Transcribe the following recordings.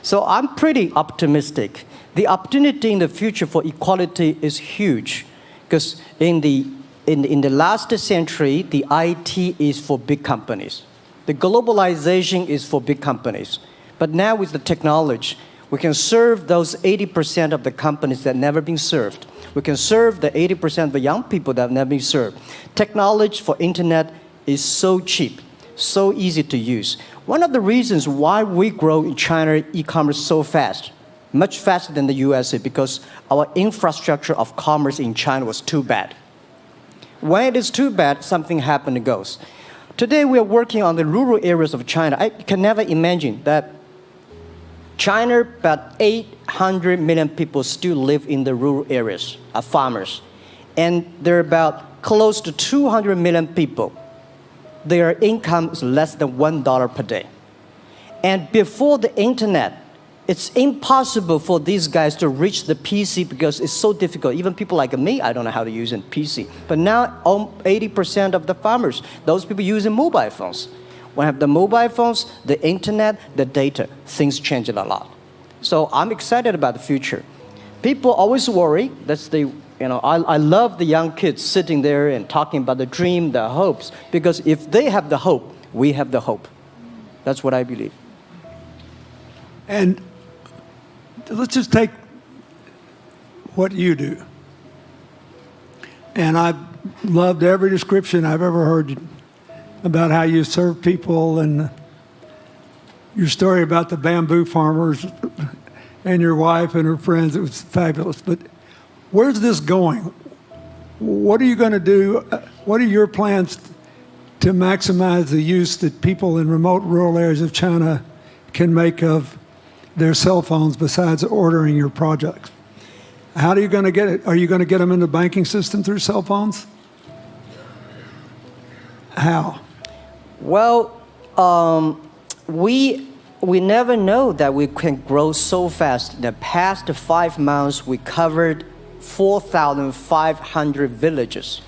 So I'm pretty optimistic. The opportunity in the future for equality is huge, because in the last century, the IT is for big companies. The globalization is for big companies. But now with the technology, we can serve those 80% of the companies that never been served. We can serve the 80% of the young people that have never been served. Technology for internet is so cheap, so easy to use. One of the reasons why we grow in China e-commerce so fast, much faster than the USA, because our infrastructure of commerce in China was too bad. When it is too bad, something happens and goes. Today we are working on the rural areas of China. I can never imagine that China, about 800 million people still live in the rural areas, are farmers. And there are about close to 200 million people. Their income is less than $1 per day. And before the internet, it's impossible for these guys to reach the PC because it's so difficult. Even people like me, I don't know how to use a PC. But now, 80% of the farmers, those people using mobile phones. When I have the mobile phones, the internet, the data, things change a lot. So I'm excited about the future. People always worry. I love the young kids sitting there and talking about the dream, the hopes, because if they have the hope, we have the hope. That's what I believe. And let's just take what you do. And I've loved every description I've ever heard about how you serve people, and your story about the bamboo farmers and your wife and her friends. It was fabulous. But where's this going? What are you going to do? What are your plans to maximize the use that people in remote rural areas of China can make of their cell phones besides ordering your products? How are you going to get it? Are you going to get them in the banking system through cell phones? How? Well, we never know that we can grow so fast. In the past 5 months, we covered 4,500 villages.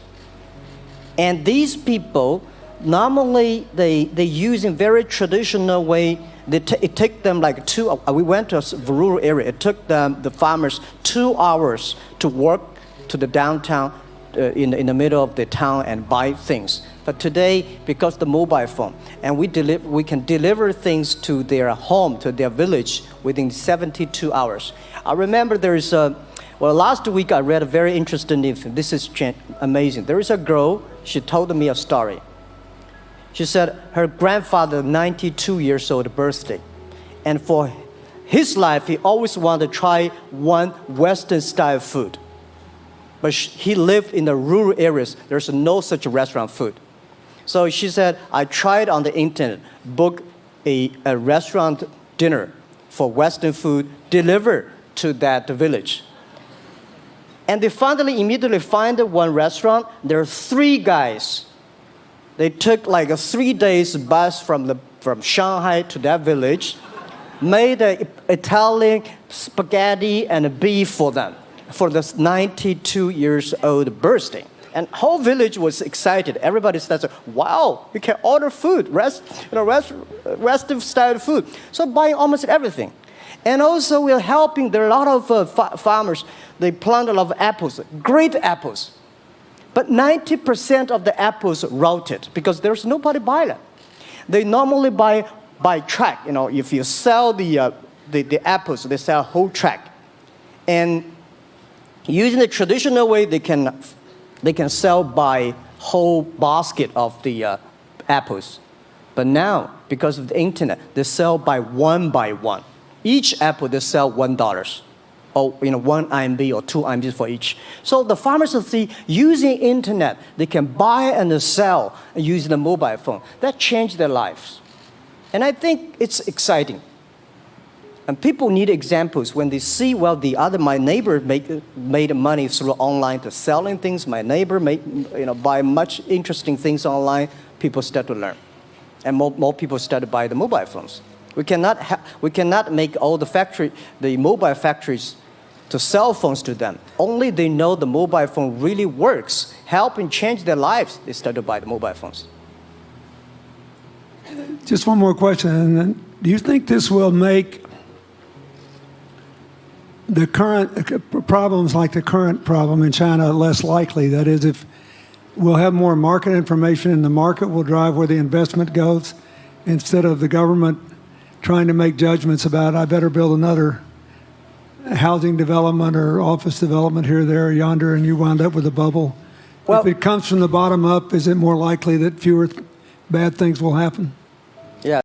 And these people, normally they use in very traditional way. It took them like we went to a rural area. It took the farmers 2 hours to walk to the downtown in the middle of the town and buy things. But today, because the mobile phone, and we can deliver things to their home, to their village within 72 hours. I remember last week I read a very interesting thing. This is amazing. There is a girl, she told me a story. She said her grandfather, 92 years old birthday. And for his life, he always wanted to try one Western style food. But he lived in the rural areas. There's no such restaurant food. So she said, I tried on the internet, book a restaurant dinner for Western food, delivered to that village. And they finally immediately find one restaurant. There are 3 guys. They took like a 3 days bus from Shanghai to that village, made Italian spaghetti and beef for them for this 92 years old birthday. And whole village was excited. Everybody started, wow, we can order food, Western style food. So buying almost everything. And also we're helping, there are a lot of farmers, they plant a lot of apples, great apples. But 90% of the apples rotted because there's nobody buy them. They normally buy by track. If you sell the apples, they sell whole track. And using the traditional way, they can sell by whole basket of the apples. But now, because of the internet, they sell by one. Each apple, they sell $1. Or 1 RMB or 2 RMB for each. So the farmers see using internet, they can buy and sell using the mobile phone. That changed their lives. And I think it's exciting. And people need examples when they see, my neighbor made money through online to selling things. My neighbor buy much interesting things online. People start to learn. And more people start to buy the mobile phones. We cannot make all the mobile factories to sell phones to them. Only they know the mobile phone really works, helping change their lives, they start to buy the mobile phones. Just one more question. Do you think this will make the current problems like the current problem in China are less likely. That is, if we'll have more market information and the market will drive where the investment goes instead of the government trying to make judgments about, I better build another housing development or office development here, there, or yonder, and you wound up with a bubble. Well, if it comes from the bottom up, is it more likely that fewer bad things will happen?